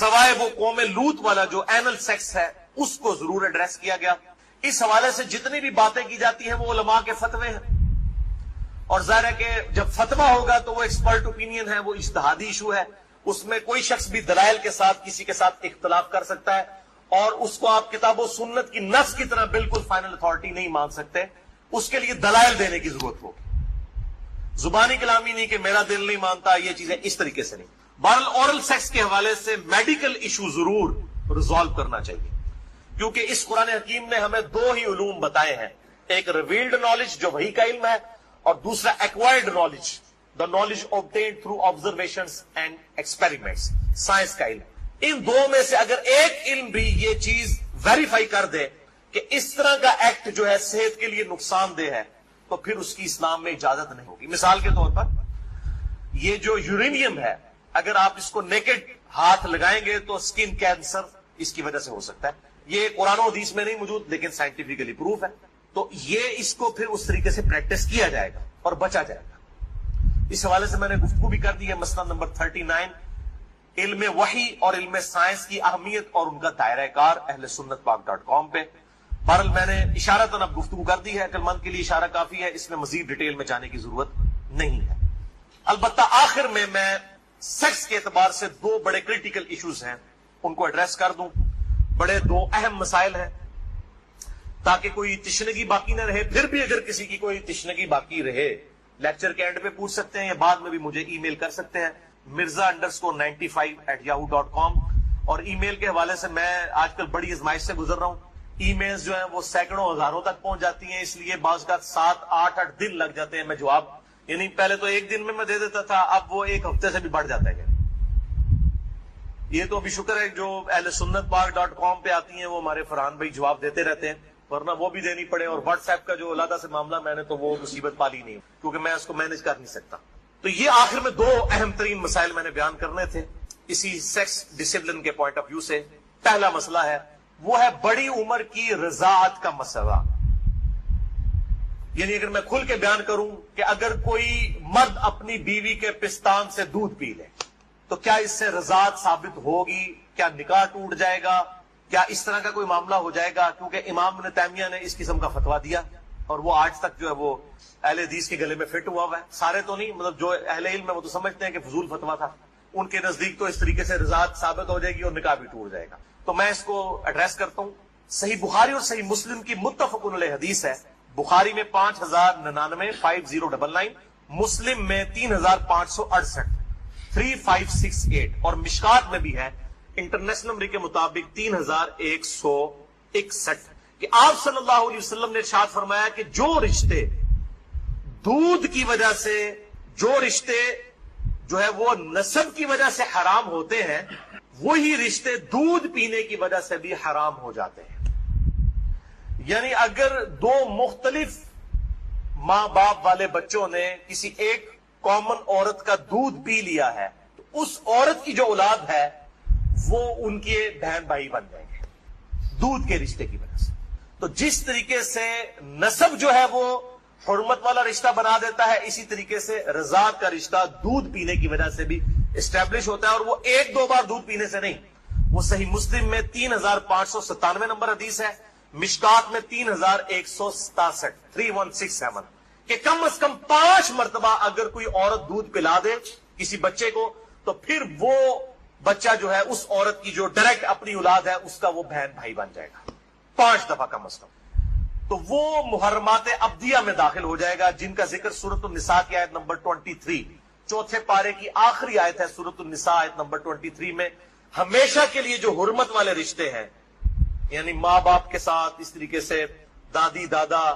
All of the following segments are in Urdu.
سوائے وہ قوم لوط والا جو اینل سیکس ہے اس کو ضرور ایڈریس کیا گیا. اس حوالے سے جتنی بھی باتیں کی جاتی ہیں وہ علماء کے فتوے ہیں، اور ظاہر ہے کہ جب فتویٰ ہوگا تو وہ ایکسپرٹ اوپینین ہے، وہ اجتہادی ایشو ہے، اس میں کوئی شخص بھی دلائل کے ساتھ کسی کے ساتھ اختلاف کر سکتا ہے، اور اس کو آپ کتاب و سنت کی نص کی طرح بالکل فائنل اتھارٹی نہیں مان سکتے. اس کے لیے دلائل دینے کی ضرورت ہوگی، زبانی کلامی نہیں کہ میرا دل نہیں مانتا، یہ چیزیں اس طریقے سے نہیں. بہرحال اورل سیکس کے حوالے سے میڈیکل ایشو ضرور ریزالو کرنا چاہیے، کیونکہ اس قرآن حکیم نے ہمیں دو ہی علوم بتائے ہیں، ایک ریویلڈ نالج جو وحی کا علم ہے، اور دوسرا acquired knowledge, the knowledge obtained through observations and experiments، science کا علم. ان دو میں سے اگر ایک علم بھی یہ چیز ویریفائی کر دے کہ اس طرح کا ایکٹ جو ہے صحت کے لیے نقصان دہ ہے، تو پھر اس کی اسلام میں اجازت نہیں ہوگی. مثال کے طور پر یہ جو یورینیم ہے، اگر آپ اس کو نیکڈ ہاتھ لگائیں گے تو سکن کینسر اس کی وجہ سے ہو سکتا ہے. یہ قرآن و حدیث میں نہیں موجود لیکن سائنٹیفکلی پروف ہے. تو یہ اس کو پھر اس طریقے سے پریکٹس کیا جائے گا اور بچا جائے گا. اس حوالے سے میں نے گفتگو بھی کر دی ہے، مسئلہ نمبر 39، علم وحی اور علم سائنس کی اہمیت اور ان کا دائرہ کار، اہل سنت پاک.com پہ. بہرحال میں نے اشارتاً اب گفتگو کر دی ہے، عقل مند کے لیے اشارہ کافی ہے، اس میں مزید ڈیٹیل میں جانے کی ضرورت نہیں ہے. البتہ آخر میں سیکس کے اعتبار سے دو بڑے کریٹیکل ایشوز ہیں، ان کو ایڈریس کر دوں. بڑے دو اہم مسائل ہیں تاکہ کوئی تشنگی باقی نہ رہے. پھر بھی اگر کسی کی کوئی تشنگی باقی رہے لیکچر کے اینڈ پہ پوچھ سکتے ہیں، یا بعد میں بھی مجھے ای میل کر سکتے ہیں mirza_95@yahoo.com. اور ای میل کے حوالے سے میں آج کل بڑی ازمائش سے گزر رہا ہوں. ای میلز جو ہیں وہ سینکڑوں ہزاروں تک پہنچ جاتی ہیں، اس لیے بعض کا 7-8 دن لگ جاتے ہیں میں جواب، یعنی پہلے تو ایک دن میں دے دیتا تھا، اب وہ ایک ہفتے سے بھی بڑھ جاتا ہے. یہ تو ابھی شکر ہے جو اہل سنت پاک.com پہ آتی ہیں وہ ہمارے فرحان بھائی جواب دیتے رہتے ہیں، ورنہ وہ بھی دینی پڑے. اور واٹس ایپ کا جو علیحدہ سے معاملہ میں نے تو وہ مصیبت پالی نہیں، کیونکہ میں اس کو مینج کر نہیں سکتا. تو یہ آخر میں دو اہم ترین مسائل میں نے بیان کرنے تھے اسی سیکس ڈسپلن کے پوائنٹ آف ویو سے. پہلا مسئلہ ہے وہ ہے بڑی عمر کی رضاعت کا مسئلہ. یعنی اگر میں کھل کے بیان کروں کہ اگر کوئی مرد اپنی بیوی کے پستان سے دودھ پی لے تو کیا اس سے رضاعت ثابت ہوگی؟ کیا نکاح ٹوٹ جائے گا؟ کیا اس طرح کا کوئی معاملہ ہو جائے گا؟ کیونکہ امام ابن تیمیہ نے اس قسم کا فتویٰ دیا اور وہ آج تک جو ہے وہ اہل حدیث کے گلے میں فٹ ہوا ہے. سارے تو نہیں، مطلب جو اہل علم ہے وہ تو سمجھتے ہیں کہ فضول فتویٰ تھا، ان کے نزدیک تو اس طریقے سے رضاعت ثابت ہو جائے گی اور نکاح بھی ٹوٹ جائے گا. تو میں اس کو ایڈریس کرتا ہوں. صحیح بخاری اور صحیح مسلم کی متفق علیہ حدیث ہے. بخاری میں 5099 مسلم میں 3568 3568 اور مشکات میں بھی ہے انٹرنیشنل نمبر کے مطابق 3161 کہ آپ صلی اللہ علیہ وسلم نے ارشاد فرمایا کہ جو رشتے دودھ کی وجہ سے، جو رشتے جو ہے وہ نسب کی وجہ سے حرام ہوتے ہیں، وہی رشتے دودھ پینے کی وجہ سے بھی حرام ہو جاتے ہیں. یعنی اگر دو مختلف ماں باپ والے بچوں نے کسی ایک کامن عورت کا دودھ پی لیا ہے تو اس عورت کی جو اولاد ہے وہ ان کے بہن بھائی بن جائیں گے دودھ کے رشتے کی وجہ سے. تو جس طریقے سے نسب جو ہے وہ حرمت والا رشتہ بنا دیتا ہے، اسی طریقے سے رضاعت کا رشتہ دودھ پینے کی وجہ سے بھی اسٹیبلش ہوتا ہے، اور وہ ایک دو بار دودھ پینے سے نہیں. وہ صحیح مسلم میں 3597 نمبر حدیث ہے، مشکات میں 3167 3167 کہ کم از کم 5 مرتبہ اگر کوئی عورت دودھ پلا دے کسی بچے کو تو پھر وہ بچہ جو ہے اس عورت کی جو ڈائریکٹ اپنی اولاد ہے اس کا وہ بہن بھائی بن جائے گا 5 دفعہ کم از کم. تو وہ محرمات ابدیہ میں داخل ہو جائے گا جن کا ذکر سورۃ النساء کی آیت نمبر 23 چوتھے پارے کی آخری آیت ہے سورۃ النساء آیت نمبر 23 میں. ہمیشہ کے لیے جو حرمت والے رشتے ہیں، یعنی ماں باپ کے ساتھ، اس طریقے سے دادی دادا،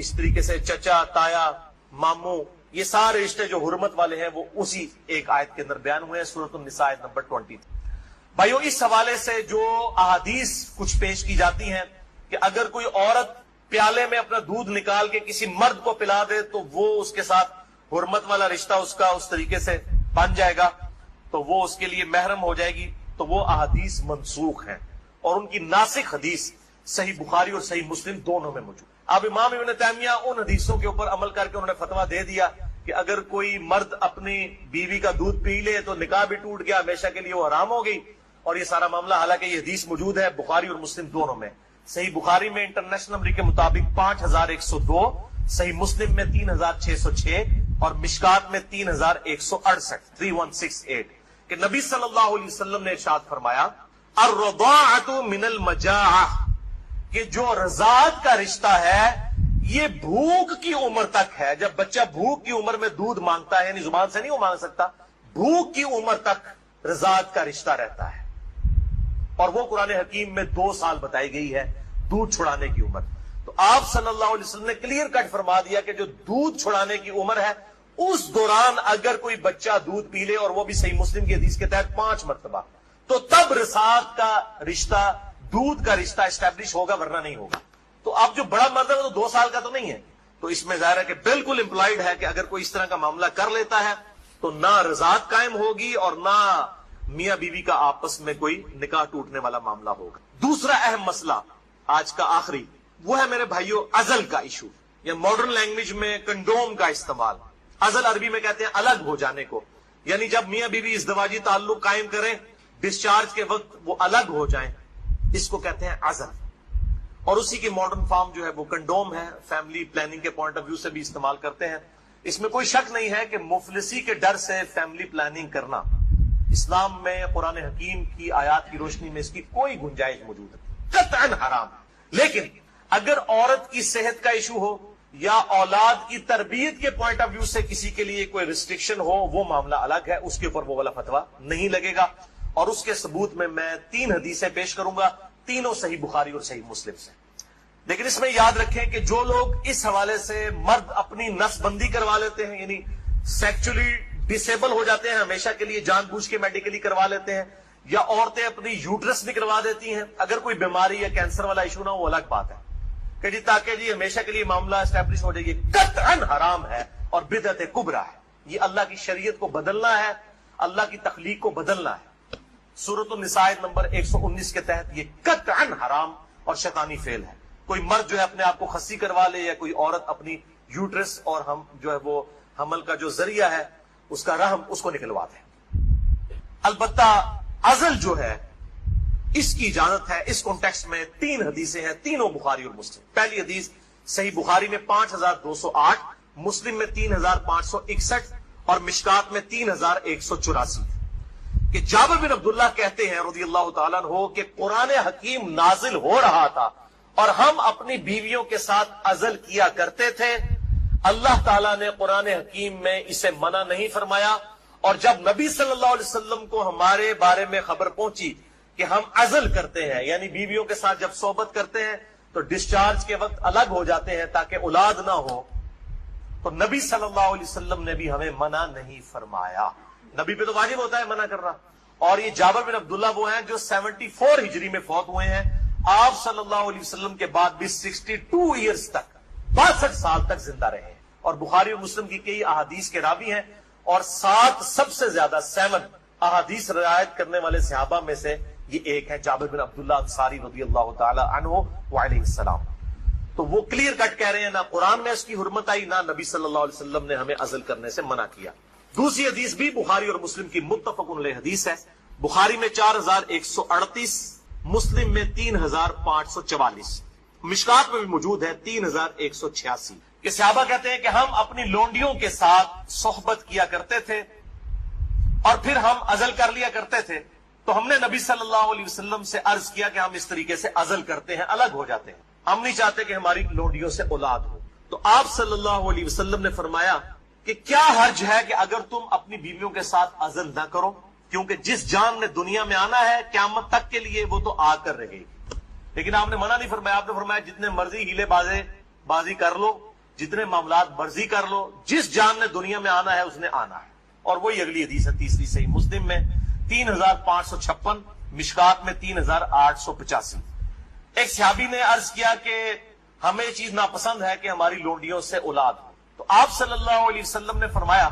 اس طریقے سے چچا تایا ماموں، یہ سارے رشتے جو حرمت والے ہیں وہ اسی ایک آیت کے اندر بیان ہوئے ہیں سورۃ النساء آیت نمبر 23. بھائیو اس حوالے سے جو احادیث کچھ پیش کی جاتی ہیں کہ اگر کوئی عورت پیالے میں اپنا دودھ نکال کے کسی مرد کو پلا دے تو وہ اس کے ساتھ حرمت والا رشتہ اس کا اس طریقے سے بن جائے گا، تو وہ اس کے لیے محرم ہو جائے گی. تو وہ احادیث منسوخ ہیں اور ان کی ناسخ حدیث صحیح بخاری اور صحیح مسلم دونوں میں موجود. اب امام ابن تیمیہ ان حدیثوں کے اوپر عمل کر کے انہوں نے فتویٰ دے دیا کہ اگر کوئی مرد اپنی بیوی کا دودھ پی لے تو نکاح بھی ٹوٹ گیا، ہمیشہ کے لیے وہ حرام ہو گئی. اور یہ سارا معاملہ، حالانکہ یہ حدیث موجود ہے بخاری اور مسلم دونوں میں. صحیح بخاری میں انٹرنیشنل نمبر کے مطابق 5102، صحیح مسلم میں 3606 اور مشکات میں 3168 3168 کہ نبی صلی اللہ علیہ وسلم نے ارشاد فرمایا الرضاعۃ من المجاعہ، کہ جو رضاعت کا رشتہ ہے یہ بھوک کی عمر تک ہے. جب بچہ بھوک کی عمر میں دودھ مانگتا ہے، یعنی زبان سے نہیں وہ مانگ سکتا، بھوک کی عمر تک رضاعت کا رشتہ رہتا ہے. اور وہ قرآن حکیم میں 2 سال بتائی گئی ہے دودھ چھڑانے کی عمر. تو آپ صلی اللہ علیہ وسلم نے کلیئر کٹ فرما دیا کہ جو دودھ چھڑانے کی عمر ہے اس دوران اگر کوئی بچہ دودھ پی لے، اور وہ بھی صحیح مسلم کی حدیث کے تحت 5 مرتبہ، تو تب رضاعت کا رشتہ، دودھ کا رشتہ اسٹیبلش ہوگا، ورنہ نہیں ہوگا. تو اب جو بڑا مرد ہے وہ تو 2 سال کا تو نہیں ہے. تو اس میں ظاہر ہے کہ بالکل امپلائڈ ہے کہ اگر کوئی اس طرح کا معاملہ کر لیتا ہے تو نہ رضاعت قائم ہوگی اور نہ میاں بیوی کا آپس میں کوئی نکاح ٹوٹنے والا معاملہ ہوگا. دوسرا اہم مسئلہ آج کا آخری وہ ہے میرے بھائیوں عزل کا ایشو، یا ماڈرن لینگویج میں کنڈوم کا استعمال. عزل عربی میں کہتے ہیں الگ ہو جانے کو، یعنی جب میاں بیوی ازدواجی تعلق قائم کریں، ڈسچارج کے وقت وہ الگ ہو جائیں، اس کو کہتے ہیں عزل. اور اسی کی ماڈرن فارم جو ہے وہ کنڈوم ہے. فیملی پلاننگ کے پوائنٹ آف ویو سے بھی استعمال کرتے ہیں. اس میں کوئی شک نہیں ہے کہ مفلسی کے ڈر سے فیملی پلاننگ کرنا اسلام میں قرآن حکیم کی آیات کی روشنی میں اس کی کوئی گنجائش موجود ہے، قطعاً حرام. لیکن اگر عورت کی صحت کا ایشو ہو یا اولاد کی تربیت کے پوائنٹ آف ویو سے کسی کے لیے کوئی ریسٹرکشن ہو، وہ معاملہ الگ ہے، اس کے اوپر وہ والا فتویٰ نہیں لگے گا. اور اس کے ثبوت میں 3 حدیثیں پیش کروں گا، تینوں صحیح بخاری اور صحیح مسلم سے. لیکن اس میں یاد رکھیں کہ جو لوگ اس حوالے سے مرد اپنی نس بندی کروا لیتے ہیں، یعنی سیکچولی ڈسیبل ہو جاتے ہیں ہمیشہ کے لیے، جان بوجھ کے میڈیکلی کروا لیتے ہیں، یا عورتیں اپنی یوٹرس بھی کروا دیتی ہیں، اگر کوئی بیماری یا کینسر والا ایشو نہ ہو وہ الگ بات ہے کہ جی تاکہ جی ہمیشہ کے لیے معاملہ اسٹیبلش ہو جائے. یہ قطعاً حرام ہے اور بدعت کبریٰ ہے. یہ اللہ کی شریعت کو بدلنا ہے، اللہ کی تخلیق کو بدلنا ہے. سورۃ النساء نمبر 119 کے تحت یہ قطعاً حرام اور شیطانی فعل ہے. کوئی مرد جو ہے اپنے آپ کو خصی کروا لے، یا کوئی عورت اپنی یوٹرس اور ہم جو ہے وہ حمل کا جو ذریعہ ہے اس کا رحم اس کو نکلوا دے. البتہ عزل جو ہے اس کی اجازت ہے. اس کانٹیکسٹ میں 3 حدیثیں ہیں، تینوں بخاری اور مسلم. پہلی حدیث صحیح بخاری میں 5208، مسلم میں 3561 اور مشکات میں 3184 کہ جابر بن عبداللہ کہتے ہیں رضی اللہ تعالیٰ عنہ کہ قرآن حکیم نازل ہو رہا تھا اور ہم اپنی بیویوں کے ساتھ عزل کیا کرتے تھے. اللہ تعالیٰ نے قرآن حکیم میں اسے منع نہیں فرمایا، اور جب نبی صلی اللہ علیہ وسلم کو ہمارے بارے میں خبر پہنچی کہ ہم عزل کرتے ہیں، یعنی بیویوں کے ساتھ جب صحبت کرتے ہیں تو ڈسچارج کے وقت الگ ہو جاتے ہیں تاکہ اولاد نہ ہو، تو نبی صلی اللہ علیہ وسلم نے بھی ہمیں منع نہیں فرمایا. نبی پہ تو واجب ہوتا ہے منع کرنا. اور یہ جابر بن عبداللہ وہ ہیں جو 74 ہجری میں فوت ہوئے ہیں. آپ صلی اللہ علیہ وسلم کے بعد بھی 62 ایئرز تک، 62 سال تک زندہ رہے ہیں، اور بخاری اور مسلم کی کئی احادیث کے راوی ہیں، اور 7 سب سے زیادہ 7 احادیث روایت کرنے والے صحابہ میں سے یہ ایک ہے، جابر بن عبداللہ انصاری رضی اللہ تعالی عنہ وعلیہ السلام. تو وہ کلیئر کٹ کہہ رہے ہیں نہ قرآن میں اس کی حرمت آئی، نہ نبی صلی اللہ علیہ وسلم نے ہمیں عزل کرنے سے منع کیا. دوسری حدیث بھی بخاری اور مسلم کی متفق علیہ حدیث ہے. بخاری میں 4138، مسلم میں 3544، مشکات میں بھی موجود ہے 3186 کہ صحابہ کہتے ہیں کہ ہم اپنی لونڈیوں کے ساتھ صحبت کیا کرتے تھے اور پھر ہم عزل کر لیا کرتے تھے. تو ہم نے نبی صلی اللہ علیہ وسلم سے عرض کیا کہ ہم اس طریقے سے عزل کرتے ہیں، الگ ہو جاتے ہیں، ہم نہیں چاہتے کہ ہماری لونڈیوں سے اولاد ہو. تو آپ صلی اللہ علیہ وسلم نے فرمایا کہ کیا حرج ہے کہ اگر تم اپنی بیویوں کے ساتھ عزل نہ کرو، کیونکہ جس جان نے دنیا میں آنا ہے قیامت تک کے لیے وہ تو آ کر رہے گی. لیکن آپ نے منع نہیں فرمایا. آپ نے فرمایا جتنے مرضی ہیلے بازی کر لو، جتنے معاملات مرضی کر لو، جس جان نے دنیا میں آنا ہے اس نے آنا ہے. اور وہی اگلی حدیث ہے تیسری صحیح مسلم میں 3556، مشکات میں 3885. ایک صحابی نے عرض کیا کہ ہمیں یہ چیز ناپسند ہے کہ ہماری لونڈیوں سے اولاد ہو. تو آپ صلی اللہ علیہ وسلم نے فرمایا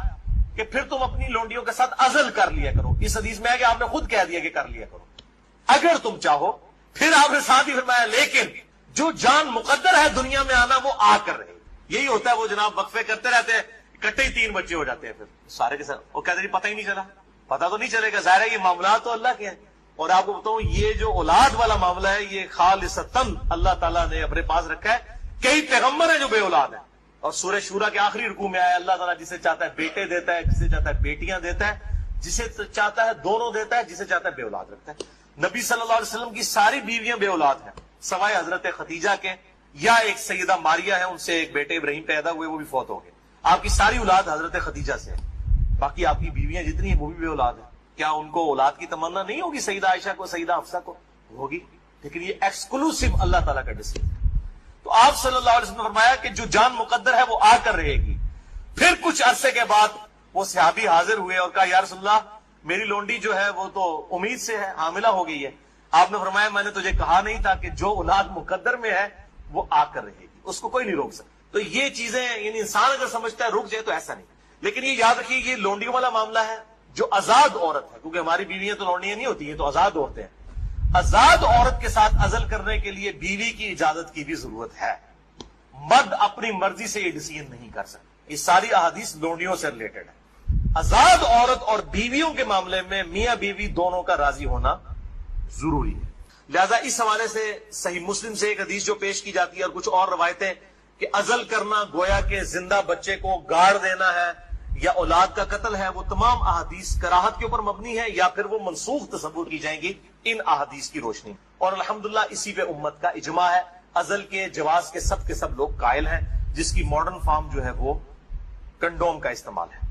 کہ پھر تم اپنی لونڈیوں کے ساتھ عزل کر لیا کرو. اس حدیث میں ہے کہ آپ نے خود کہہ دیا کہ کر لیا کرو اگر تم چاہو. پھر آپ نے ساتھ ہی فرمایا لیکن جو جان مقدر ہے دنیا میں آنا وہ آ کر رہے. یہی ہوتا ہے، وہ جناب وقفے کرتے رہتے ہیں، اکٹھے ہی 3 بچے ہو جاتے ہیں، پھر سارے کے ساتھ وہ کہتے ہیں پتہ ہی نہیں چلا. پتہ تو نہیں چلے گا، ظاہر ہے یہ معاملات تو اللہ کے ہیں. اور آپ کو بتاؤں یہ جو اولاد والا معاملہ ہے یہ خالصتاً اللہ تعالیٰ نے اپنے پاس رکھا ہے. کئی پیغمبر ہیں جو بے اولاد ہیں, اور سورہ شورا کے آخری رکوع میں آیا اللہ تعالیٰ جسے چاہتا ہے بیٹے دیتا ہے, جسے چاہتا ہے بیٹیاں دیتا ہے, جسے چاہتا ہے دونوں دیتا ہے, جسے چاہتا ہے بے اولاد رکھتا ہے. نبی صلی اللہ علیہ وسلم کی ساری بیویاں بے اولاد ہیں سوائے حضرت خدیجہ کے, یا ایک سیدہ ماریہ ہے, ان سے ایک بیٹے ابراہیم پیدا ہوئے, وہ بھی فوت ہو گئے. آپ کی ساری اولاد حضرت خدیجہ سے ہے, باقی آپ کی بیویاں جتنی ہیں وہ بھی بے اولاد ہیں. کیا ان کو اولاد کی تمنا نہیں ہوگی؟ سیدہ عائشہ کو, سیدہ حفصہ کو ہوگی, لیکن یہ ایکسکلوسیو اللہ تعالیٰ کا ڈیسیجن ہے. تو آپ صلی اللہ علیہ وسلم نے فرمایا کہ جو جان مقدر ہے وہ آ کر رہے گی. پھر کچھ عرصے کے بعد وہ صحابی حاضر ہوئے اور کہا یا رسول اللہ میری لونڈی جو ہے وہ تو امید سے ہے, حاملہ ہو گئی ہے. آپ نے فرمایا میں نے تجھے کہا نہیں تھا کہ جو اولاد مقدر میں ہے وہ آ کر رہے گی, اس کو کوئی نہیں روک سکتا. تو یہ چیزیں یعنی انسان اگر سمجھتا ہے رک جائے تو ایسا نہیں. لیکن یہ یاد رکھیے یہ لونڈیوں والا معاملہ ہے جو آزاد عورت ہے, کیونکہ ہماری بیویاں تو لونڈیاں نہیں ہوتی ہیں, تو آزاد عورتیں ہیں. آزاد عورت کے ساتھ عزل کرنے کے لیے بیوی کی اجازت کی بھی ضرورت ہے. مرد اپنی مرضی سے یہ ڈیسیژن نہیں کر سکتا. یہ ساری احادیث لونڈیوں سے ریلیٹڈ ہے. آزاد عورت اور بیویوں کے معاملے میں میاں بیوی دونوں کا راضی ہونا ضروری ہے. لہذا اس حوالے سے صحیح مسلم سے ایک حدیث جو پیش کی جاتی ہے اور کچھ اور روایتیں کہ عزل کرنا گویا کہ زندہ بچے کو گاڑ دینا ہے یا اولاد کا قتل ہے, وہ تمام احادیث کراہت کے اوپر مبنی ہے یا پھر وہ منسوخ تصور کی جائیں گی ان احادیث کی روشنی. اور الحمدللہ اسی پہ امت کا اجماع ہے. عزل کے جواز کے سب لوگ قائل ہیں, جس کی ماڈرن فارم جو ہے وہ کنڈوم کا استعمال ہے.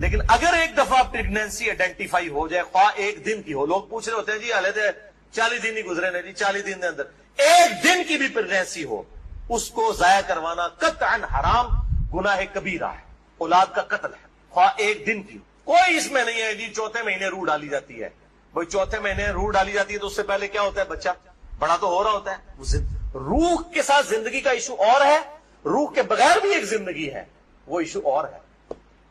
لیکن اگر ایک دفعہ پریگنینسی آئیڈینٹیفائی ہو جائے, خواہ ایک دن کی ہو, لوگ پوچھ رہے ہوتے ہیں جی علیحدہ 40 دن ہی گزرے نا جی, 40 دن کے اندر ایک دن کی بھی پریگنینسی ہو, اس کو ضائع کروانا قطعاً حرام گناہ کبیرہ ہے. اولاد کا قتل ہے, خواہ ایک دن کی. کوئی اس میں نہیں ہے جی چوتھے مہینے روح ڈالی جاتی ہے. بھائی چوتھے مہینے روح ڈالی جاتی ہے تو اس سے پہلے کیا ہوتا ہے, بچہ بڑا تو ہو رہا ہوتا ہے. روح کے ساتھ زندگی کا ایشو اور ہے, روح کے بغیر بھی ایک زندگی ہے, وہ ایشو اور ہے.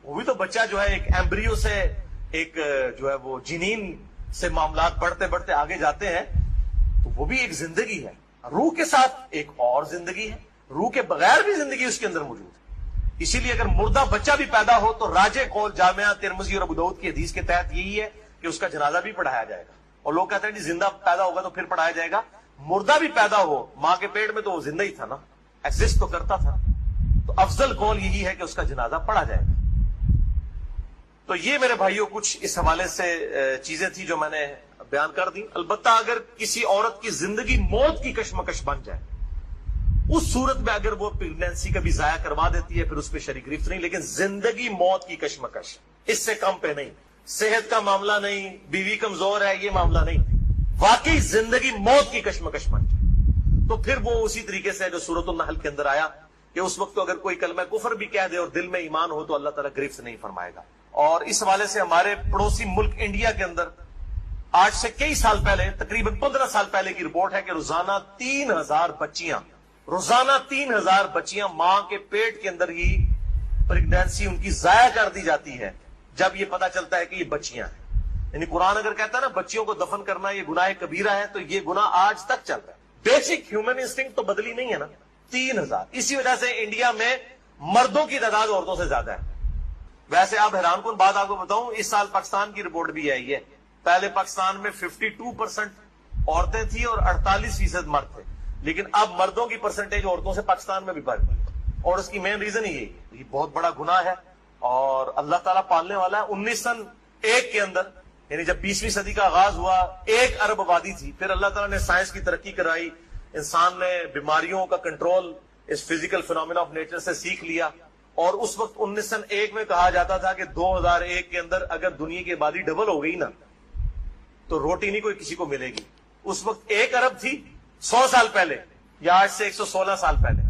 وہ بھی تو بچہ جو ہے ایک ایمبریو سے ایک جو ہے وہ جنین سے معاملات بڑھتے بڑھتے آگے جاتے ہیں, تو وہ بھی ایک زندگی ہے. روح کے ساتھ ایک اور زندگی ہے, روح کے بغیر بھی زندگی اس کے اندر موجود ہے. اسی لیے اگر مردہ بچہ بھی پیدا ہو تو راجح قول جامعہ ترمذی اور ابو داؤد کی حدیث کے تحت یہی ہے کہ اس کا جنازہ بھی پڑھایا جائے گا. اور لوگ کہتے ہیں جی زندہ پیدا ہوگا تو پھر پڑھایا جائے گا. مردہ بھی پیدا ہو ماں کے پیٹ میں تو وہ زندہ ہی تھا نا, ایگزسٹ تو کرتا تھا. تو افضل قول یہی ہے کہ اس کا جنازہ پڑھا جائے گا. تو یہ میرے بھائیوں کچھ اس حوالے سے چیزیں تھی جو میں نے بیان کر دی. البتہ اگر کسی عورت کی زندگی موت کی کشمکش بن جائے, اس صورت میں اگر وہ پریگنینسی کا بھی ضائع کروا دیتی ہے پھر اس پہ شرعی گرفت نہیں, لیکن زندگی موت کی کشمکش اس سے کم پہ نہیں. صحت کا معاملہ نہیں, بیوی کمزور ہے, یہ معاملہ نہیں, واقعی زندگی موت کی کشمکش بن جائے تو پھر وہ اسی طریقے سے جو سورۃ النحل کے اندر آیا کہ اس وقت تو اگر کوئی کلمہ کفر بھی کہہ دے اور دل میں ایمان ہو تو اللہ تعالیٰ گرفت نہیں فرمائے گا. اور اس حوالے سے ہمارے پڑوسی ملک انڈیا کے اندر آج سے کئی سال پہلے, تقریباً 15 سال پہلے کی رپورٹ ہے کہ روزانہ 3000 بچیاں ماں کے پیٹ کے اندر ہی پریگنینسی ان کی ضائع کر دی جاتی ہے جب یہ پتا چلتا ہے کہ یہ بچیاں ہیں. یعنی قرآن اگر کہتا ہے نا بچیوں کو دفن کرنا یہ گناہ کبیرہ ہے, تو یہ گناہ آج تک چل رہا ہے. بیسک ہیومن انسٹنکٹ تو بدلی نہیں ہے نا. 3000. اسی وجہ سے انڈیا میں مردوں کی تعداد عورتوں سے زیادہ ہے. ویسے آپ حیران کن بات آپ کو بتاؤں, اس سال پاکستان کی رپورٹ بھی آئی ہے. پہلے پاکستان میں 52% عورتیں تھی اور 48% مرد تھے, لیکن اب مردوں کی پرسنٹیج عورتوں سے پاکستان میں بھی بڑھ گئی. اور اس کی مین ریزن یہ بہت بڑا گناہ ہے اور اللہ تعالیٰ پالنے والا ہے. 1901 کے اندر یعنی جب 20ویں صدی کا آغاز ہوا 1 ارب آبادی تھی, پھر اللہ تعالیٰ نے سائنس کی ترقی کرائی, انسان نے بیماریوں کا کنٹرول اس فزیکل فینومینا آف نیچر سے سیکھ لیا, اور اس وقت 1901 میں کہا جاتا تھا کہ 2001 کے اندر اگر دنیا کی آبادی ڈبل ہو گئی نا تو روٹی نہیں کوئی کسی کو ملے گی. اس وقت 1 ارب تھی 100 سال پہلے, یا آج سے 116 سال پہلے.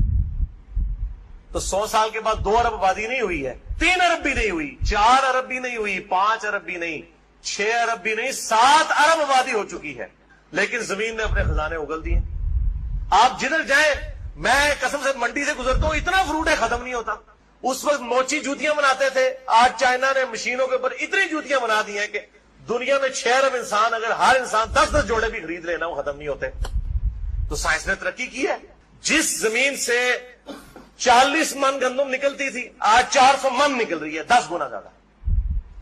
تو 100 سال کے بعد 2 ارب آبادی نہیں ہوئی ہے, 3 ارب بھی نہیں ہوئی, 4 ارب بھی نہیں ہوئی, 5 ارب بھی نہیں, 6 ارب بھی نہیں, 7 ارب آبادی ہو چکی ہے. لیکن زمین نے اپنے خزانے اگل دیے. آپ جدھر جائیں, میں قسم سے منڈی سے گزرتا ہوں, اتنا فروٹ ہے ختم نہیں ہوتا. اس وقت موچی جوتیاں بناتے تھے, آج چائنا نے مشینوں کے اوپر اتنی جوتیاں بنا دی ہیں کہ دنیا میں 6 ارب انسان, اگر ہر انسان 10 جوڑے بھی خرید لینا وہ ختم نہیں ہوتے. تو سائنس نے ترقی کی ہے. جس زمین سے 40 من گندم نکلتی تھی آج 400 من نکل رہی ہے, 10 گنا زیادہ.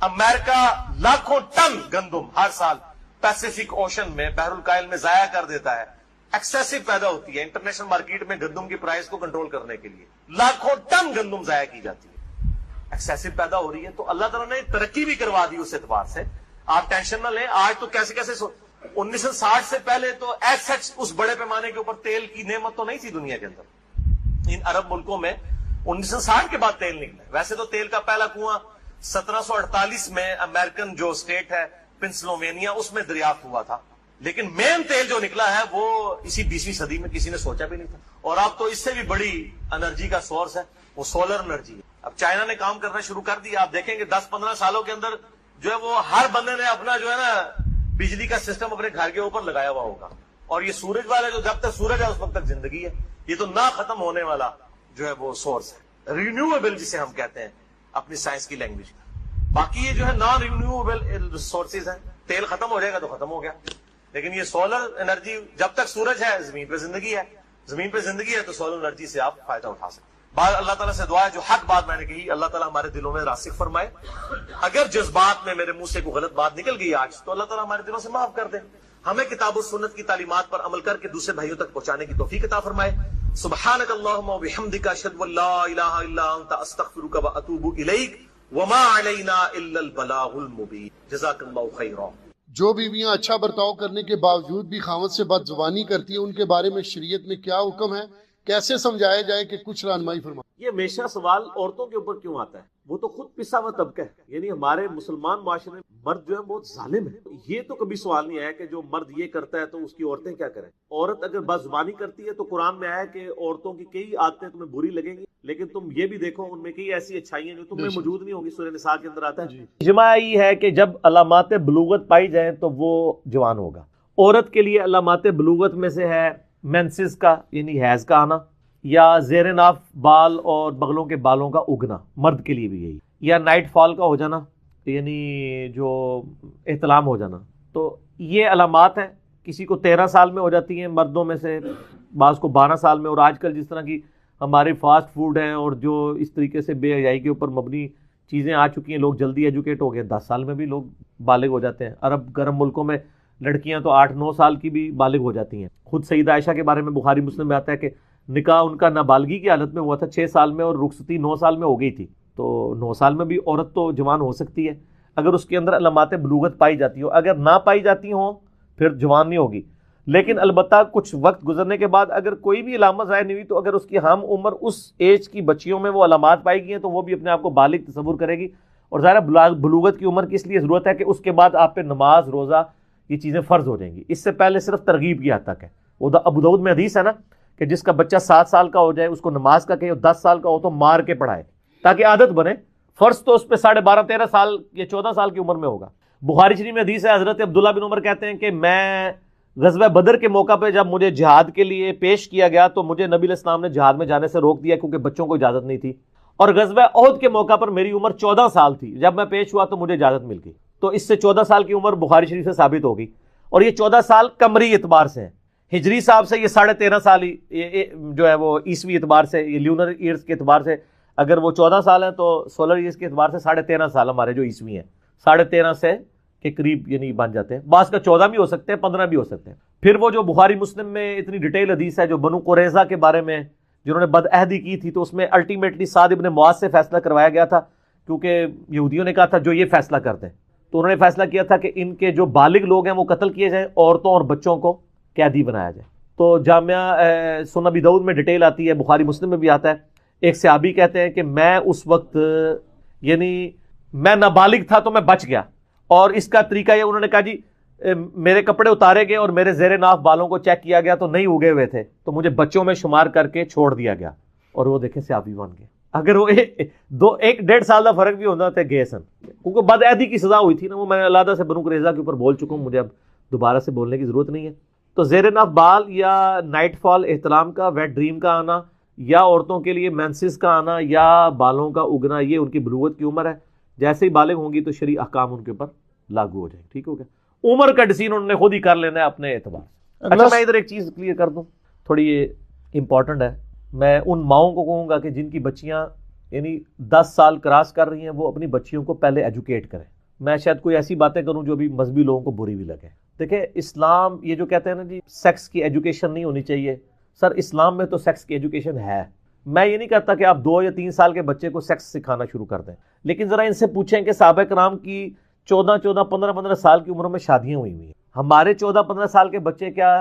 امریکہ لاکھوں ٹن گندم ہر سال پیسیفک اوشن میں، بحر الکاہل میں ضائع کر دیتا ہے، ایکسیسو پیدا ہوتی ہے، انٹرنیشنل مارکیٹ میں گندم کی پرائس کو کنٹرول کرنے کے لیے لاکھوں ٹن گندم ضائع کی جاتی ہے، ایکسیسو پیدا ہو رہی ہے، تو اللہ تعالیٰ نے ترقی بھی کروا دی اس اعتبار سے. آپ ٹینشن نہ لیں. آج تو کیسے 1960 سے پہلے تو ایز سچ اس بڑے پیمانے کے اوپر تیل کی نعمت تو نہیں تھی دنیا کے اندر. ان عرب ملکوں میں 1960 کے بعد تیل نکلا. ویسے تو تیل کا پہلا کنواں 1748 میں امریکن جو اسٹیٹ ہے پنسلوینیا اس میں دریافت ہوا تھا، لیکن مین تیل جو نکلا ہے وہ اسی 20ویں صدی میں کسی نے سوچا بھی نہیں تھا. اور اب تو اس سے بھی بڑی انرجی کا سورس ہے وہ سولر انرجی ہے. اب چائنا نے کام کرنا شروع کر دیا. آپ دیکھیں گے 10-15 سالوں کے اندر جو ہے وہ ہر بندے نے اپنا جو ہے نا بجلی کا سسٹم اپنے گھر کے اوپر لگایا ہوا ہوگا. اور یہ سورج والا جو جب تک سورج ہے اس وقت تک زندگی ہے. یہ تو نہ ختم ہونے والا جو ہے وہ سورس ہے، رینیویبل جسے ہم کہتے ہیں اپنی سائنس کی لینگویج میں. باقی یہ جو ہے نان رینیویبل سورسز ہیں. تیل ختم ہو جائے گا تو ختم ہو گیا، لیکن یہ سولر انرجی جب تک سورج ہے زمین پہ زندگی ہے، زمین پہ زندگی ہے تو سولر انرجی سے آپ فائدہ اٹھا سکتے ہیں. بعد اللہ تعالیٰ سے دعا ہے جو حق بات میں نے کہی اللہ تعالیٰ ہمارے دلوں میں راسخ فرمائے. اگر جذبات میں میرے منہ سے کوئی غلط بات نکل گئی آج تو اللہ تعالیٰ ہمارے دلوں سے معاف کر دے. ہمیں کتاب و سنت کی تعلیمات پر عمل کر کے دوسرے بھائیوں تک پہنچانے کی توفیق عطا فرمائے. سبحانک اللہم و بحمدک اشہد ان لا الہ الا انت استغفرک و اتوب الیک وما علینا الا البلاغ المبین. جزاک اللہ خیرا. جو بیویاں اچھا برتاؤ کرنے کے باوجود بھی خاوند سے بد زبانی کرتی ہیں ان کے بارے میں شریعت میں کیا حکم ہے، کیسے سمجھایا جائے کہ کچھ رہنمائی فرمائیں. یہ ہمیشہ سوال عورتوں کے اوپر کیوں آتا ہے؟ وہ تو خود پسا ہوا طبقہ ہے. یعنی ہمارے مسلمان معاشرے میں مرد جو ہے بہت ظالم ہے. یہ تو کبھی سوال نہیں آیا کہ جو مرد یہ کرتا ہے تو اس کی عورتیں کیا کریں. عورت اگر بد زبانی کرتی ہے تو قرآن میں آیا کہ عورتوں کی کئی عادتیں تمہیں بری لگیں گی، لیکن تم یہ بھی دیکھو ان میں کئی ایسی اچھائیاں جو تم میں موجود نہیں ہوں گی. سورہ نساء کے اندر آتا ہے. اجماع یہ ہے کہ جب علامات بلوغت پائی جائیں تو وہ جوان ہوگا. عورت کے لیے علامات بلوغت میں سے ہے مینسز کا یعنی حیض کا آنا، یا زیر ناف بال اور بغلوں کے بالوں کا اگنا، مرد کے لیے بھی یہی، یا نائٹ فال کا ہو جانا یعنی جو احتلام ہو جانا. تو یہ علامات ہیں. کسی کو 13 سال میں ہو جاتی ہیں مردوں میں سے، بعض کو 12 سال میں. اور آج کل جس طرح کی ہمارے فاسٹ فوڈ ہیں اور جو اس طریقے سے بے حیائی کے اوپر مبنی چیزیں آ چکی ہیں، لوگ جلدی ایجوکیٹ ہو گئے. 10 سال میں بھی لوگ بالغ ہو جاتے ہیں. عرب گرم ملکوں میں لڑکیاں تو 8-9 سال کی بھی بالغ ہو جاتی ہیں. خود سیدہ عائشہ کے بارے میں بخاری مسلم میں آتا ہے کہ نکاح ان کا نابالغی کی حالت میں ہوا تھا 6 سال میں، اور رخصتی 9 سال میں ہو گئی تھی. تو 9 سال میں بھی عورت تو جوان ہو سکتی ہے اگر اس کے اندر علامات بلوغت پائی جاتی ہو. اگر نہ پائی جاتی ہوں پھر جوان نہیں ہوگی. لیکن البتہ کچھ وقت گزرنے کے بعد اگر کوئی بھی علامت ظاہر نہیں ہوئی تو اگر اس کی ہم عمر اس ایج کی بچیوں میں وہ علامات پائی گئی ہیں تو وہ بھی اپنے آپ کو بالغ تصور کرے گی. اور ظاہر بلوغت کی عمر کی اس لیے ضرورت ہے کہ اس کے بعد آپ پہ نماز روزہ یہ چیزیں فرض ہو جائیں گی. اس سے پہلے صرف ترغیب کی حد تک ہے. وہ ابو داؤد میں حدیث ہے نا کہ جس کا بچہ 7 سال کا ہو جائے اس کو نماز کا کہے، اور 10 سال کا ہو تو مار کے پڑھائے تاکہ عادت بنے. فرض تو اس پہ 12.5-13 سال یا 14 سال کی عمر میں ہوگا. بخاری شریف میں حدیث ہے، حضرت عبداللہ بن عمر کہتے ہیں کہ میں غزوہ بدر کے موقع پہ جب مجھے جہاد کے لیے پیش کیا گیا تو مجھے نبی علیہ السلام نے جہاد میں جانے سے روک دیا کیونکہ بچوں کو اجازت نہیں تھی. اور غزوہ احد کے موقع پر میری عمر 14 سال تھی، جب میں پیش ہوا تو مجھے اجازت مل گئی. تو اس سے 14 سال کی عمر بخاری شریف سے ثابت ہوگی. اور یہ 14 سال قمری اعتبار سے ہیں. ہجری صاحب سے یہ 13.5 سال جو ہے وہ عیسوی اعتبار سے، یہ لیونر ایئرز کے اعتبار سے اگر وہ 14 سال ہیں تو سولر ایئرز کے اعتبار سے 13.5 سال ہمارے جو عیسوی ہیں 13.5 سے کے قریب یعنی بن جاتے ہیں. بعض کا 14 بھی ہو سکتے ہیں، 15 بھی ہو سکتے ہیں. پھر وہ جو بخاری مسلم میں اتنی ڈیٹیل حدیث ہے جو بنو قریظہ کے بارے میں جنہوں نے بدعہدی کی تھی، تو اس میں الٹیمیٹلی سعد ابن معاذ سے فیصلہ کروایا گیا تھا کیونکہ یہودیوں نے کہا تھا جو یہ فیصلہ کرتے ہیں. تو انہوں نے فیصلہ کیا تھا کہ ان کے جو بالغ لوگ ہیں وہ قتل کیے جائیں، عورتوں اور بچوں کو قیدی بنایا جائے. تو جامعہ سنن ابی داؤد میں ڈیٹیل آتی ہے، بخاری مسلم میں بھی آتا ہے. ایک صحابی کہتے ہیں کہ میں اس وقت یعنی میں نابالغ تھا تو میں بچ گیا. اور اس کا طریقہ یہ انہوں نے کہا جی میرے کپڑے اتارے گئے اور میرے زیر ناف بالوں کو چیک کیا گیا تو نہیں اگے ہوئے تھے، تو مجھے بچوں میں شمار کر کے چھوڑ دیا گیا. اور وہ دیکھیں صحابی بن گئے. اگر وہ 1-1.5 سال کا فرق بھی ہوتا تو گئے سن، کیونکہ بدعہدی کی سزا ہوئی تھی نا. وہ میں علیحدہ سے بنو قریظہ کے اوپر بول چکا ہوں، مجھے اب دوبارہ سے بولنے کی ضرورت نہیں ہے. تو زیر ناف بال یا نائٹ فال احتلام کا، ویٹ ڈریم کا آنا، یا عورتوں کے لیے مینسز کا آنا یا بالوں کا اگنا، یہ ان کی بلوغت کی عمر ہے. جیسے ہی بالغ ہوں گی تو شرعی احکام ان کے اوپر لاگو ہو جائیں. ٹھیک ہو گیا. عمر کا ڈیسیژن انہوں نے خود ہی کر لینا ہے اپنے اعتبار سے. اچھا میں ادھر ایک چیز کلیئر کر دوں، تھوڑی یہ امپورٹنٹ ہے. میں ان ماؤں کو کہوں گا کہ جن کی بچیاں یعنی 10 سال کراس کر رہی ہیں وہ اپنی بچیوں کو پہلے ایجوکیٹ کریں. میں شاید کوئی ایسی باتیں کروں جو بھی مذہبی لوگوں کو بری بھی لگے. دیکھیں اسلام یہ جو کہتے ہیں نا جی سیکس کی ایجوکیشن نہیں ہونی چاہیے، سر اسلام میں تو سیکس کی ایجوکیشن ہے. میں یہ نہیں کہتا کہ آپ 2 یا 3 سال کے بچے کو سیکس سکھانا شروع کر دیں، لیکن ذرا ان سے پوچھیں کہ صحابہ کرام کی 14 15 سال کی عمر میں شادیاں ہوئی ہیں. ہمارے 14 15 سال کے بچے کیا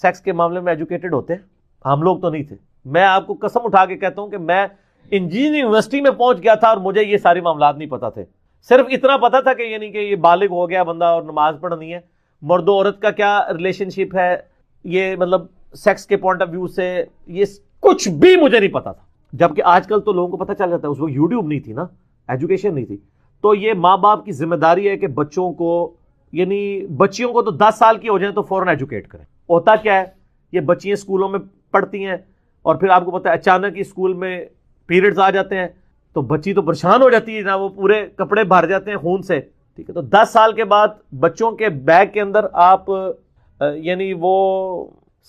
سیکس کے معاملے میں ایجوکیٹڈ ہوتے ہیں؟ ہم لوگ تو نہیں تھے. میں آپ کو قسم اٹھا کے کہتا ہوں کہ میں انجینئرنگ یونیورسٹی میں پہنچ گیا تھا اور مجھے یہ سارے معاملات نہیں پتا تھے. صرف اتنا پتا تھا کہ یعنی کہ یہ بالغ ہو گیا بندہ اور نماز پڑھنی ہے، مرد و عورت کا کیا ریلیشن شپ ہے، یہ مطلب سیکس کے پوائنٹ آف ویو سے یہ کچھ بھی مجھے نہیں پتا تھا. جبکہ آج کل تو لوگوں کو پتہ چل جاتا ہے، اس وقت یوٹیوب نہیں تھی نا، ایجوکیشن نہیں تھی. تو یہ ماں باپ کی ذمہ داری ہے کہ بچوں کو یعنی بچیوں کو تو 10 سال کی ہو جائیں تو فوراً ایجوکیٹ کریں. ہوتا کیا ہے، یہ بچیاں اسکولوں میں پڑھتی ہیں اور پھر آپ کو پتہ ہے اچانک ہی اسکول میں پیریڈز آ جاتے ہیں تو بچی تو پریشان ہو جاتی ہے نا، وہ پورے کپڑے بھر جاتے ہیں خون سے. ٹھیک ہے، تو 10 سال کے بعد بچوں کے بیگ کے اندر آپ یعنی وہ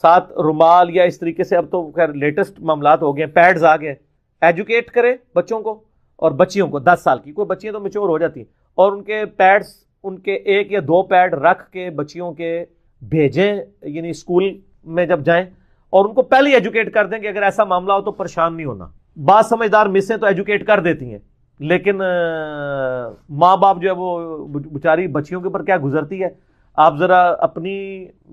7 رومال یا اس طریقے سے، اب تو خیر لیٹسٹ معاملات ہو گئے ہیں، پیڈز آ گئے. ایجوکیٹ کریں بچوں کو اور بچیوں کو 10 سال کی، کوئی بچیاں تو میچور ہو جاتی ہیں، اور ان کے پیڈز ان کے 1 یا 2 پیڈ رکھ کے بچیوں کے بھیجیں یعنی اسکول میں جب جائیں، اور ان کو پہلے ایجوکیٹ کر دیں کہ اگر ایسا معاملہ ہو تو پریشان نہیں ہونا. بعض سمجھدار مسیں تو ایجوکیٹ کر دیتی ہیں، لیکن ماں باپ جو ہے وہ بیچاری بچیوں کے اوپر کیا گزرتی ہے. آپ ذرا اپنی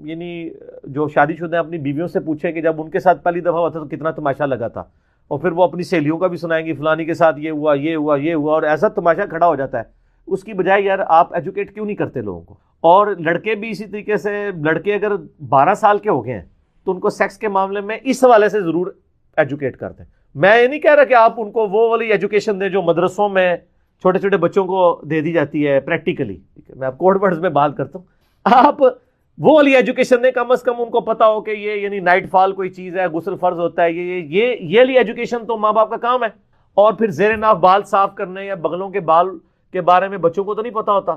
یعنی جو شادی شدہ ہیں اپنی بیویوں سے پوچھیں کہ جب ان کے ساتھ پہلی دفعہ ہوا تھا تو کتنا تماشا لگا تھا، اور پھر وہ اپنی سہیلیوں کا بھی سنائیں گی فلانی کے ساتھ یہ ہوا یہ ہوا یہ ہوا، اور ایسا تماشا کھڑا ہو جاتا ہے. اس کی بجائے یار آپ ایجوکیٹ کیوں نہیں کرتے لوگوں کو؟ اور لڑکے بھی اسی طریقے سے، لڑکے اگر 12 سال کے ہو گئے ہیں تو ان کو سیکس کے معاملے میں اس حوالے سے ضرور ایجوکیٹ کرتے ہیں. میں یہ نہیں کہہ رہا کہ آپ ان کو وہ والی ایجوکیشن دیں جو مدرسوں میں چھوٹے چھوٹے بچوں کو دے دی جاتی ہے پریکٹیکلی. میں آپ کوڈ ورڈز میں بات کرتا ہوں، آپ وہ والی ایجوکیشن دیں، کم از کم ان کو پتا ہو کہ یہ یعنی نائٹ فال کوئی چیز ہے، غسل فرض ہوتا ہے، یہ والی ایجوکیشن تو ماں باپ کا کام ہے. اور پھر زیر ناف بال صاف کرنے یا بغلوں کے بال کے بارے میں بچوں کو تو نہیں پتا ہوتا،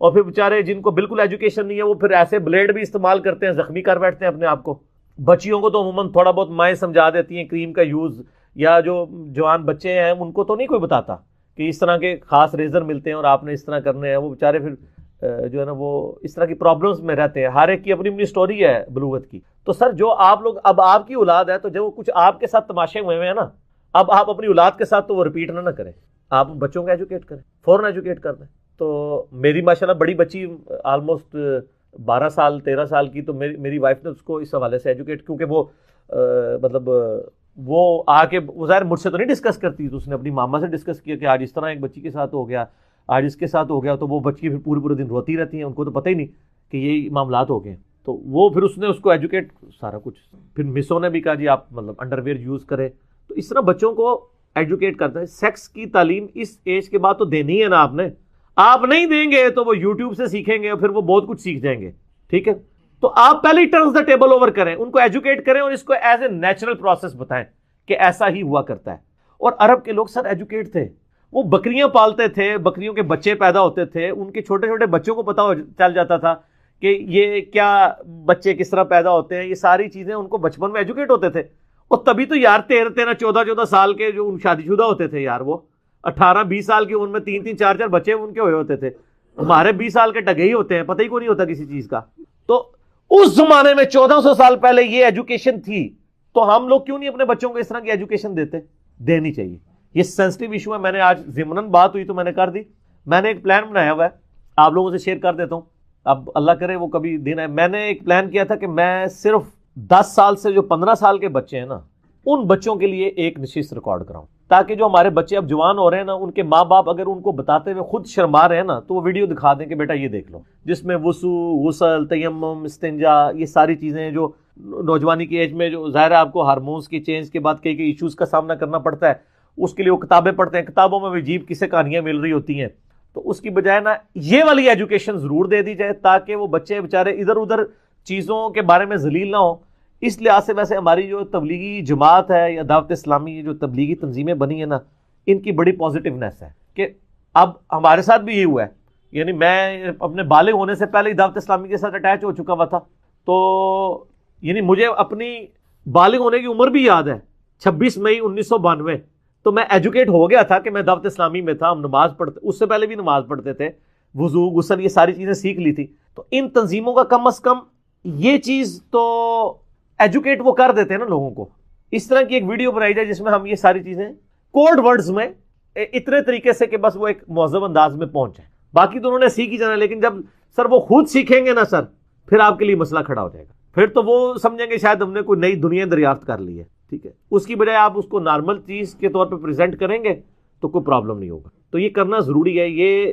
اور پھر بیچارے جن کو بالکل ایجوکیشن نہیں ہے وہ پھر ایسے بلیڈ بھی استعمال کرتے ہیں، زخمی کر بیٹھتے ہیں اپنے آپ کو. بچیوں کو تو عموماً تھوڑا بہت مائیں سمجھا دیتی ہیں کریم کا یوز، یا جو جوان بچے ہیں ان کو تو نہیں کوئی بتاتا کہ اس طرح کے خاص ریزر ملتے ہیں اور آپ نے اس طرح کرنے ہیں. وہ بیچارے پھر جو ہے نا وہ اس طرح کی پرابلمز میں رہتے ہیں. ہر ایک کی اپنی اپنی سٹوری ہے بلوغت کی. تو سر جو آپ لوگ، اب آپ کی اولاد ہے تو جو کچھ آپ کے ساتھ تماشے ہوئے ہیں نا، اب آپ اپنی اولاد کے ساتھ تو وہ ریپیٹ نہ کریں. آپ بچوں کو ایجوکیٹ کریں، فوراً ایجوکیٹ کر دیں. تو میری ماشاءاللہ بڑی بچی آلموسٹ 12 سال 13 سال کی، تو میری وائف نے اس کو اس حوالے سے ایجوکیٹ، کیونکہ وہ مطلب وہ آ کے ظاہر مجھ سے تو نہیں ڈسکس کرتی، تو اس نے اپنی ماما سے ڈسکس کیا کہ آج اس طرح ایک بچی کے ساتھ ہو گیا، آج اس کے ساتھ ہو گیا. تو وہ بچی پھر پورے دن روتی رہتی ہیں، ان کو تو پتہ ہی نہیں کہ یہ معاملات ہو گئے. تو وہ پھر اس نے اس کو ایجوکیٹ سارا کچھ. پھر مسوں نے بھی کہا جی آپ مطلب انڈر ویئر یوز کریں. تو اس طرح بچوں کو ایجوکیٹ کرتا ہے. سیکس کی تعلیم اس ایج کے بعد تو دینی ہے نا آپ نے. آپ نہیں دیں گے تو وہ یوٹیوب سے سیکھیں گے اور پھر وہ بہت کچھ سیکھ جائیں گے. ٹھیک ہے، تو آپ پہلے ہی ٹرنز دا ٹیبل اوور کریں، ان کو ایجوکیٹ کریں اور اس کو ایز اے نیچرل پروسیس بتائیں کہ ایسا ہی ہوا کرتا ہے. اور عرب کے لوگ سر ایجوکیٹ تھے، وہ بکریاں پالتے تھے، بکریوں کے بچے پیدا ہوتے تھے، ان کے چھوٹے چھوٹے بچوں کو پتا چل جاتا تھا کہ یہ کیا بچے کس طرح پیدا ہوتے ہیں. یہ ساری چیزیں ان کو بچپن میں ایجوکیٹ ہوتے تھے. اور تبھی تو یار 13 14 سال کے جو شادی شدہ ہوتے تھے یار، وہ 18 20 سال کی عمر میں 3 4 بچے ان کے ہوئے ہوتے تھے. ہمارے 20 سال کے ٹگے ہی ہوتے ہیں، پتہ ہی کوئی نہیں ہوتا کسی چیز کا. تو اس زمانے میں 1400 سال پہلے یہ ایجوکیشن تھی، تو ہم لوگ کیوں نہیں اپنے بچوں کو اس طرح کی ایجوکیشن دیتے؟ دینی چاہیے. یہ سینسٹیو ایشو ہے. میں نے آج ضمناً بات ہوئی تو میں نے کر دی. میں نے ایک پلان بنایا ہوا ہے، آپ لوگوں سے شیئر کر دیتا ہوں. اب اللہ کرے وہ کبھی دن ہے. میں نے ایک پلان کیا تھا کہ میں صرف 10 سال سے جو 15 سال کے بچے ہیں نا، ان بچوں کے لیے ایک نشست ریکارڈ کراؤں، تاکہ جو ہمارے بچے اب جوان ہو رہے ہیں نا، ان کے ماں باپ اگر ان کو بتاتے ہوئے خود شرما رہے ہیں نا، تو وہ ویڈیو دکھا دیں کہ بیٹا یہ دیکھ لو، جس میں وضو، غسل، تیمم، استنجا، یہ ساری چیزیں جو نوجوانی کی ایج میں جو ظاہر ہے آپ کو ہارمونز کی چینج کے بعد کئی ایشوز کا سامنا کرنا پڑتا ہے، اس کے لیے وہ کتابیں پڑھتے ہیں. کتابوں میں بھی عجیب قصے کہانیاں مل رہی ہوتی ہیں. تو اس کی بجائے نا یہ والی ایجوکیشن ضرور دے دی جائے، تاکہ وہ بچے بیچارے ادھر ادھر چیزوں کے بارے میں ذلیل نہ ہوں. اس لحاظ سے ویسے ہماری جو تبلیغی جماعت ہے یا دعوت اسلامی جو تبلیغی تنظیمیں بنی ہیں نا، ان کی بڑی پازیٹیونیس ہے کہ اب ہمارے ساتھ بھی یہ ہوا ہے. یعنی میں اپنے بالغ ہونے سے پہلے ہی دعوت اسلامی کے ساتھ اٹیچ ہو چکا ہوا تھا. تو یعنی مجھے اپنی بالغ ہونے کی عمر بھی یاد ہے، 26 مئی 1992. تو میں ایجوکیٹ ہو گیا تھا کہ میں دعوت اسلامی میں تھا. ہم نماز پڑھتے، اس سے پہلے بھی نماز پڑھتے تھے. وضو غسل یہ ساری چیزیں سیکھ لی تھی. تو ان تنظیموں کا کم از کم یہ چیز تو ایجوکیٹ وہ کر دیتے ہیں نا لوگوں کو. اس طرح کی ایک ویڈیو بنائی جائے جس میں ہم یہ ساری چیزیں کوڈ ورڈز میں اتنے طریقے سے کہ بس وہ ایک مہذب انداز میں پہنچے. باقی تو انہوں نے سیکھ ہی جانا, لیکن جب سر وہ خود سیکھیں گے نا سر, پھر آپ کے لیے مسئلہ کھڑا ہو جائے گا. پھر تو وہ سمجھیں گے شاید ہم نے کوئی نئی دنیا دریافت کر لی ہے. ٹھیک ہے, اس کی بجائے آپ اس کو نارمل چیز کے طور پہ پریزنٹ کریں گے تو کوئی پرابلم نہیں ہوگا. تو یہ کرنا ضروری ہے. یہ